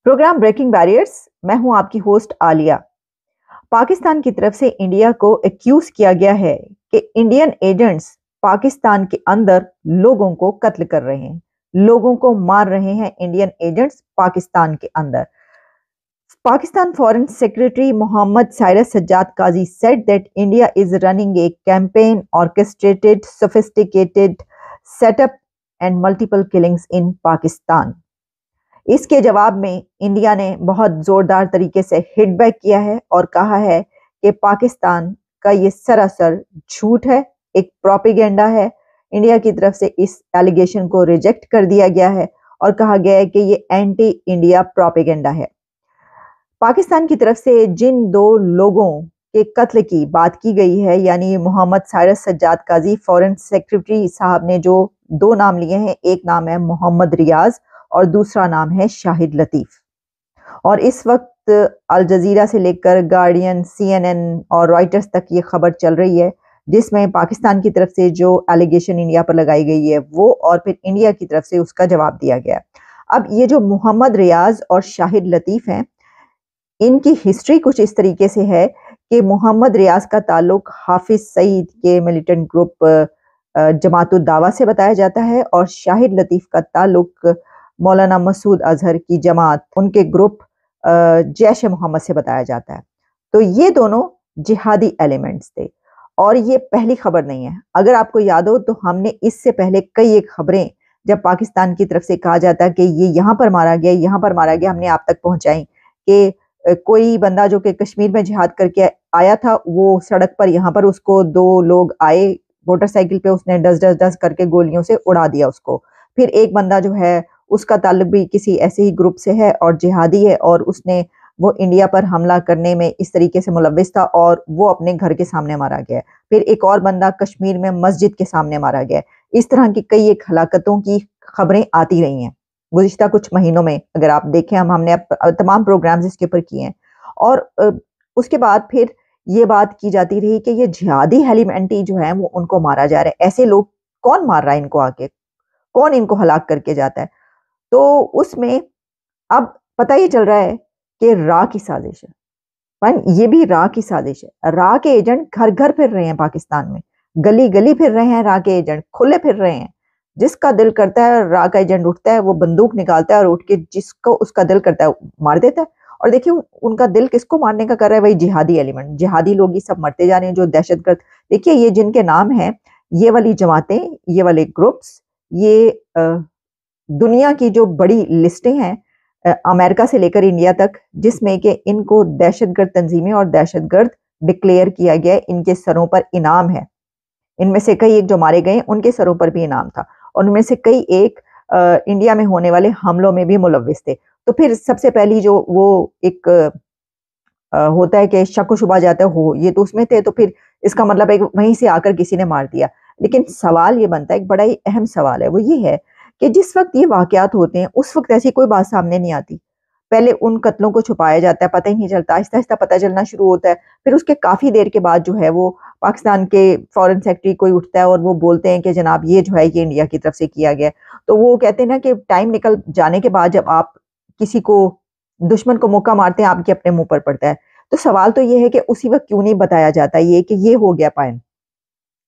Programme breaking barriers. मैं हूं आपकी होस्ट आलिया। पाकिस्तान की तरफ से इंडिया को एक्यूज किया गया है कि इंडियन एजेंट्स पाकिस्तान के अंदर लोगों को कत्ल कर रहे हैं, लोगों को मार रहे हैं इंडियन एजेंट्स पाकिस्तान के अंदर। Pakistan Foreign Secretary Mohammad Cyrus Sajjad Qazi said that India is running a campaign orchestrated, sophisticated, set up and multiple killings in Pakistan. इसके जवाब में इंडिया ने बहुत जोरदार तरीके से हिट बैक किया है और कहा है कि पाकिस्तान का ये सरासर झूठ है, एक प्रोपेगेंडा है। इंडिया की तरफ से इस एलिगेशन को रिजेक्ट कर दिया गया है और कहा गया है कि ये एंटी इंडिया प्रोपेगेंडा है। पाकिस्तान की तरफ से जिन दो लोगों के कत्ल की बात की गई है, यानी मोहम्मद साइरस सज्जाद काजी फॉरेन सेक्रेटरी साहब ने जो दो नाम लिए हैं, एक नाम है मोहम्मद रियाज और दूसरा नाम है शाहिद लतीफ। और इस वक्त अल जजीरा से लेकर गार्डियन, CNN और रॉयटर्स तक ये खबर चल रही है, जिसमें पाकिस्तान की तरफ से जो एलिगेशन इंडिया पर लगाई गई है वो, और फिर इंडिया की तरफ से उसका जवाब दिया गया। अब ये जो मोहम्मद रियाज और शाहिद लतीफ हैं, इनकी हिस्ट्री कुछ इस तरीके से है कि मोहम्मद रियाज का ताल्लुक हाफिज सईद के मिलिटेंट ग्रुप जमातुद दावा से बताया जाता है और शाहिद लतीफ का ताल्लुक मौलाना मसूद अजहर की जमात, उनके ग्रुप जैश मोहम्मद से बताया जाता है। तो ये दोनों जिहादी एलिमेंट्स थे और ये पहली खबर नहीं है। अगर आपको याद हो तो हमने इससे पहले कई एक खबरें, जब पाकिस्तान की तरफ से कहा जाता है कि ये यहाँ पर मारा गया, यहाँ पर मारा गया, हमने आप तक पहुंचाई कि कोई बंदा जो कि कश्मीर में जिहाद करके आया था, वो सड़क पर यहाँ पर उसको दो लोग आए मोटरसाइकिल पे, उसने डस डस डस करके गोलियों से उड़ा दिया उसको। फिर एक बंदा जो है उसका ताल्लुक भी किसी ऐसे ही ग्रुप से है और जिहादी है, और उसने वो इंडिया पर हमला करने में इस तरीके से मुलव्विस था और वो अपने घर के सामने मारा गया। फिर एक और बंदा कश्मीर में मस्जिद के सामने मारा गया। इस तरह की कई एक हलाकतों की खबरें आती रही हैं गुज़िश्ता कुछ महीनों में। अगर आप देखें, हमने तमाम प्रोग्राम्स इसके ऊपर किए हैं। और उसके बाद फिर ये बात की जाती रही कि ये जिहादी एलिमेंट जो है वो उनको मारा जा रहा है। ऐसे लोग कौन मार रहा है इनको, आके कौन इनको हलाक करके जाता है? तो उसमें अब पता ही चल रहा है कि रा की साजिश है। फाइन, ये भी रा की साजिश है। रा के एजेंट घर घर फिर रहे हैं पाकिस्तान में, गली गली फिर रहे हैं, रा के एजेंट खुले फिर रहे हैं। जिसका दिल करता है रा का एजेंट उठता है, वो बंदूक निकालता है और उठ के जिसको उसका दिल करता है मार देता है। और देखिए उनका दिल किसको मारने का कर रहा है? वही जिहादी एलिमेंट, जिहादी लोग ही सब मरते जा रहे हैं, जो दहशतगर्द। देखिए ये जिनके नाम हैं, ये वाली जमातें, ये वाले ग्रुप्स, ये दुनिया की जो बड़ी लिस्टें हैं अमेरिका से लेकर इंडिया तक, जिसमें कि इनको दहशतगर्द तंजीमें और दहशतगर्द डिक्लेयर किया गया है। इनके सरों पर इनाम है। इनमें से कई एक जो मारे गए उनके सरों पर भी इनाम था, और उनमें से कई एक इंडिया में होने वाले हमलों में भी मुलव्विस थे। तो फिर सबसे पहली जो वो एक होता है कि शक व शुबा जाता है, हो ये तो उसमें थे, तो फिर इसका मतलब है कि वहीं से आकर किसी ने मार दिया। लेकिन सवाल ये बनता है, एक बड़ा ही अहम सवाल है, वो ये है कि जिस वक्त ये वाकयात होते हैं उस वक्त ऐसी कोई बात सामने नहीं आती। पहले उन कत्लों को छुपाया जाता है, पता ही नहीं चलता, आहिस्ता आहिस्ता पता चलना शुरू होता है। फिर उसके काफ़ी देर के बाद जो है वो पाकिस्तान के फॉरेन सेक्रेटरी कोई उठता है और वो बोलते हैं कि जनाब ये जो है ये इंडिया की तरफ से किया गया। तो वो कहते हैं ना कि टाइम निकल जाने के बाद जब आप किसी को, दुश्मन को मौका मारते हैं, आपके अपने मुंह पर पड़ता है। तो सवाल तो ये है कि उसी वक्त क्यों नहीं बताया जाता ये कि ये हो गया पायन।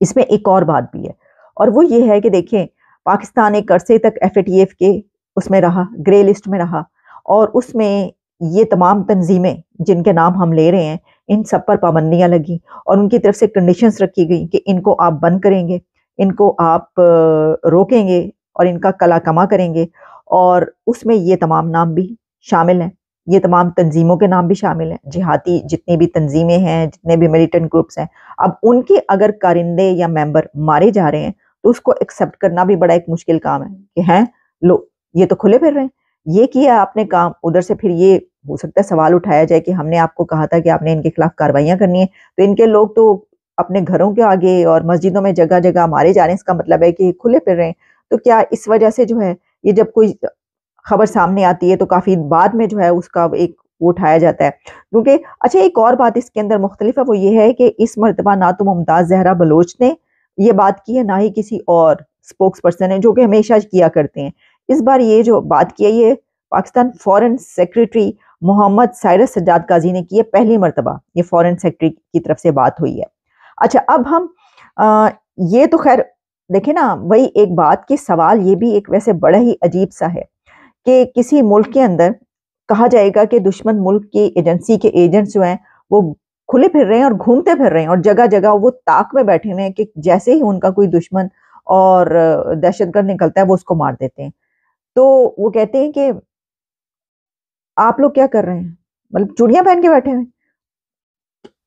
इसमें एक और बात भी है, और वो ये है कि देखें, पाकिस्तान एक अरसे तक FATF के उसमें रहा, ग्रे लिस्ट में रहा, और उसमें ये तमाम तंजीमें जिनके नाम हम ले रहे हैं, इन सब पर पाबंदियां लगी और उनकी तरफ से कंडीशंस रखी गई कि इनको आप बंद करेंगे, इनको आप रोकेंगे और इनका कला कमा करेंगे। और उसमें ये तमाम नाम भी शामिल हैं, ये तमाम तंजीमों के नाम भी शामिल हैं, जिहादी जितनी भी तंजीमें हैं, जितने भी मिलिटेंट ग्रुप्स हैं। अब उनके अगर कारिंदे या मेंबर मारे जा रहे हैं तो उसको एक्सेप्ट करना भी बड़ा एक मुश्किल काम है कि हैं लो ये तो खुले फिर रहे हैं, ये किया आपने काम। उधर से फिर ये हो सकता है सवाल उठाया जाए कि हमने आपको कहा था कि आपने इनके खिलाफ कार्रवाइयां करनी है, तो इनके लोग तो अपने घरों के आगे और मस्जिदों में जगह जगह मारे जा रहे हैं, इसका मतलब है कि खुले फिर रहे हैं। तो क्या इस वजह से जो है ये जब कोई खबर सामने आती है तो काफी बाद में जो है उसका एक वो उठाया जाता है? क्योंकि अच्छा, एक और बात इसके अंदर मुख्तलिफ है, वो ये है कि इस मरतबा ना तो मुमताज जहरा बलोच ने ये बात की है, ना ही किसी और स्पोक्स पर्सन है, जो कि हमेशा किया करते हैं। इस बार ये जो बात की है ये पाकिस्तान फॉरेन सेक्रेटरी मोहम्मद साइरस सज्जाद काजी ने की है पहली मर्तबा ये फॉरेन सेक्रेटरी की तरफ से बात हुई है। अच्छा, अब हम ये तो खैर देखें ना, वही एक बात की सवाल ये भी एक वैसे बड़ा ही अजीब सा है कि किसी मुल्क के अंदर कहा जाएगा कि दुश्मन मुल्क की एजेंसी के एजेंट्स जो हैं वो खुले फिर रहे हैं और घूमते फिर रहे हैं और जगह जगह वो ताक में बैठे हुए हैं कि जैसे ही उनका कोई दुश्मन और दहशतगर्द निकलता है वो उसको मार देते हैं। तो वो कहते हैं कि आप लोग क्या कर रहे हैं, मतलब चूड़ियां पहन के बैठे हुए,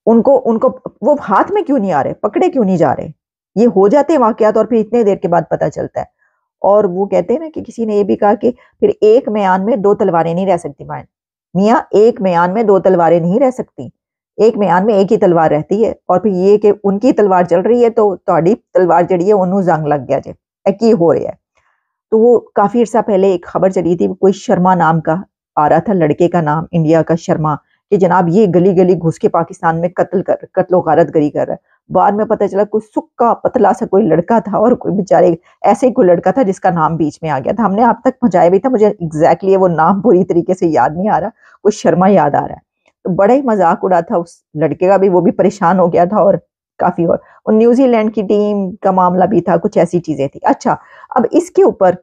उनको उनको वो हाथ में क्यों नहीं आ रहे, पकड़े क्यों नहीं जा रहे? ये हो जाते हैं वाकयात और फिर इतने देर के बाद पता चलता है। और वो कहते हैं ना कि किसी ने ये भी कहा कि फिर एक म्यान में दो तलवारें नहीं रह सकती। मियाँ, एक म्यान में दो तलवारें नहीं रह सकती, एक म्यान में एक ही तलवार रहती है। और फिर ये कि उनकी तलवार चल रही है तो ਤੁਹਾਡੀ तलवार जड़ी है उन्होंने जंग लग गया जे, की हो रहा है। तो वो काफी अर्सा पहले एक खबर चली थी, कोई शर्मा नाम का आ रहा था, लड़के का नाम इंडिया का शर्मा, कि जनाब ये गली गली घुस के पाकिस्तान में कत्लो गारतगरी कर रहा है। बाद में पता चला कोई सुक्का पतला सा कोई लड़का था और कोई बेचारे ऐसे ही कोई लड़का था जिसका नाम बीच में आ गया था। हमने आप तक पहुंचाया भी था, मुझे एग्जैक्टली वो नाम पूरी तरीके से याद नहीं आ रहा, कोई शर्मा याद आ रहा है। तो बड़ा ही मजाक उड़ा था उस लड़के का भी, वो भी परेशान हो गया था और काफी और न्यूजीलैंड की टीम का मामला भी था, कुछ ऐसी चीजें थी। अच्छा, अब इसके ऊपर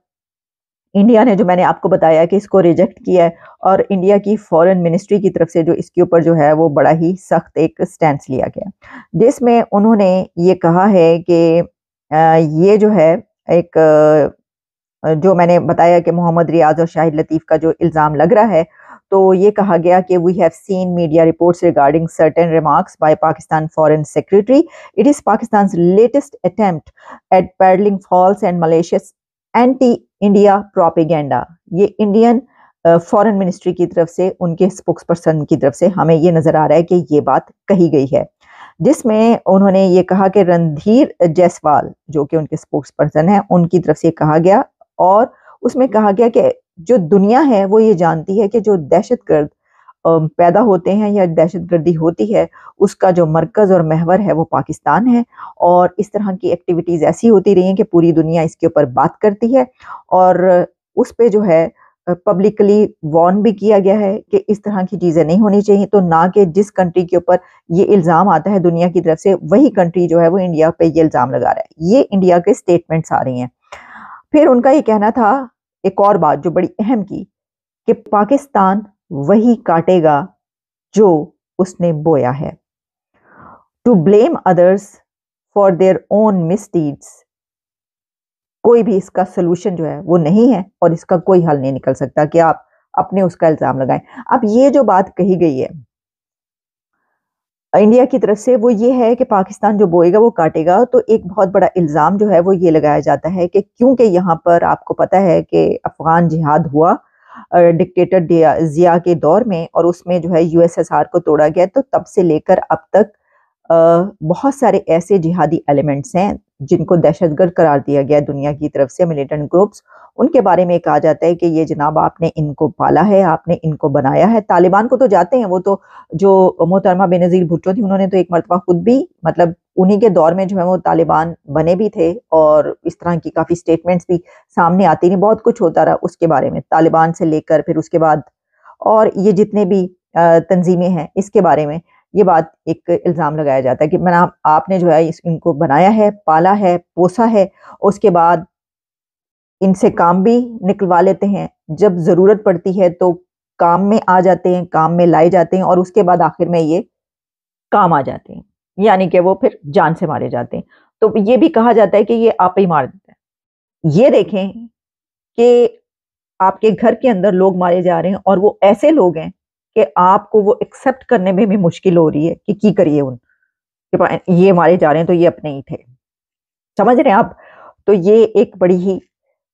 इंडिया ने, जो मैंने आपको बताया कि इसको रिजेक्ट किया है, और इंडिया की फॉरेन मिनिस्ट्री की तरफ से जो इसके ऊपर जो है वो बड़ा ही सख्त एक स्टैंड लिया गया, जिसमें उन्होंने ये कहा है कि ये जो है एक जो मैंने बताया कि मोहम्मद रियाज और शाहिद लतीफ का जो इल्ज़ाम लग रहा है, तो ये कहा गया कि we have seen media reports regarding certain remarks by Pakistan foreign secretary, it is Pakistan latest attempt at peddling false and malicious anti India propaganda. ये इंडियन फॉरेन मिनिस्ट्री की तरफ से, उनके स्पोक्स पर्सन की तरफ से हमें ये नजर आ रहा है कि ये बात कही गई है, जिसमें उन्होंने ये कहा कि रणधीर जायसवाल जो कि उनके स्पोक्स पर्सन है, उनकी तरफ से कहा गया, और उसमें कहा गया कि जो दुनिया है वो ये जानती है कि जो दहशतगर्द पैदा होते हैं या दहशतगर्दी होती है उसका जो मरकज़ और महवर है वो पाकिस्तान है, और इस तरह की एक्टिविटीज़ ऐसी होती रही हैं कि पूरी दुनिया इसके ऊपर बात करती है, और उस पे जो है पब्लिकली वार्न भी किया गया है कि इस तरह की चीज़ें नहीं होनी चाहिए। तो ना कि जिस कंट्री के ऊपर ये इल्ज़ाम आता है दुनिया की तरफ से, वही कंट्री जो है वो इंडिया पे ये इल्ज़ाम लगा रहा है। ये इंडिया के स्टेटमेंट्स आ रही हैं। फिर उनका ये कहना था, एक और बात जो बड़ी अहम की, कि पाकिस्तान वही काटेगा जो उसने बोया है। To blame others for their own misdeeds, कोई भी इसका सोल्यूशन जो है वो नहीं है और इसका कोई हल नहीं निकल सकता कि आप अपने उसका इल्जाम लगाएं। अब ये जो बात कही गई है इंडिया की तरफ से, वो ये है कि पाकिस्तान जो बोएगा वो काटेगा। तो एक बहुत बड़ा इल्ज़ाम जो है वो ये लगाया जाता है कि क्योंकि यहाँ पर आपको पता है कि अफगान जिहाद हुआ डिक्टेटर जिया के दौर में, और उसमें जो है यूएसएसआर को तोड़ा गया, तो तब से लेकर अब तक बहुत सारे ऐसे जिहादी एलिमेंट्स हैं जिनको दहशतगर्द करार दिया गया दुनिया की तरफ से, मिलिटेंट ग्रुप्स, उनके बारे में कहा जाता है कि ये जनाब आपने इनको पाला है, आपने इनको बनाया है। तालिबान को तो जाते हैं, वो तो जो मोहतरमा बेनज़ीर भुट्टो थी उन्होंने तो एक मरतबा खुद भी, मतलब उन्हीं के दौर में जो है वो तालिबान बने भी थे, और इस तरह की काफ़ी स्टेटमेंट्स भी सामने आती नहीं, बहुत कुछ होता रहा उसके बारे में, तालिबान से लेकर फिर उसके बाद और ये जितने भी तंजीमें हैं इसके बारे में ये बात एक इल्ज़ाम लगाया जाता है कि मैंने आपने जो है इनको बनाया है, पाला है, पोसा है, उसके बाद इनसे काम भी निकलवा लेते हैं, जब ज़रूरत पड़ती है तो काम में आ जाते हैं, काम में लाए जाते हैं, और उसके बाद आखिर में ये काम आ जाते हैं, यानी कि वो फिर जान से मारे जाते हैं। तो ये भी कहा जाता है कि ये आप ही मार देते हैं। ये देखें कि आपके घर के अंदर लोग मारे जा रहे हैं और वो ऐसे लोग हैं कि आपको वो एक्सेप्ट करने में भी मुश्किल हो रही है कि की करिए उन ये मारे जा रहे हैं तो ये अपने ही थे, समझ रहे हैं आप। तो ये एक बड़ी ही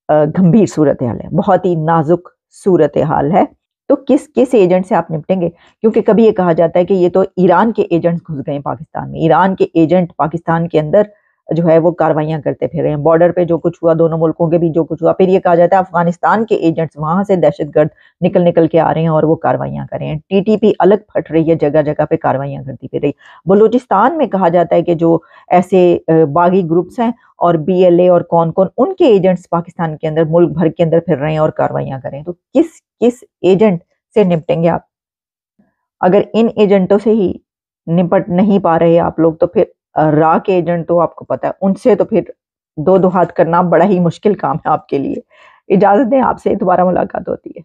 गंभीर सूरत हाल है, बहुत ही नाजुक सूरत हाल है। तो किस किस एजेंट से आप निपटेंगे, क्योंकि कभी ये कहा जाता है कि ये तो ईरान के एजेंट्स घुस गए पाकिस्तान में, ईरान के एजेंट पाकिस्तान के अंदर जो है वो कार्रवाइयां करते फिर रहे हैं। बॉर्डर पे जो कुछ हुआ, दोनों मुल्कों के बीच जो कुछ हुआ, फिर ये कहा जाता है अफगानिस्तान के एजेंट्स वहां से दहशतगर्द निकल के आ रहे हैं और वो कार्रवाइयां कर रहे हैं। टीटीपी अलग फट रही है, जगह जगह पे कार्रवाइयां करती फिर रही। बलूचिस्तान में कहा जाता है कि जो ऐसे बागी ग्रुप्स हैं और बीएलए और कौन कौन उनके एजेंट्स पाकिस्तान के अंदर, मुल्क भर के अंदर फिर रहे हैं और कार्रवाइयां कर रहे हैं। तो किस किस एजेंट से निपटेंगे आप? अगर इन एजेंटों से ही निपट नहीं पा रहे आप लोग, तो फिर रा के एजेंट तो आपको पता है, उनसे तो फिर दो दो हाथ करना बड़ा ही मुश्किल काम है आपके लिए। इजाजत दें, आपसे दोबारा मुलाकात होती है।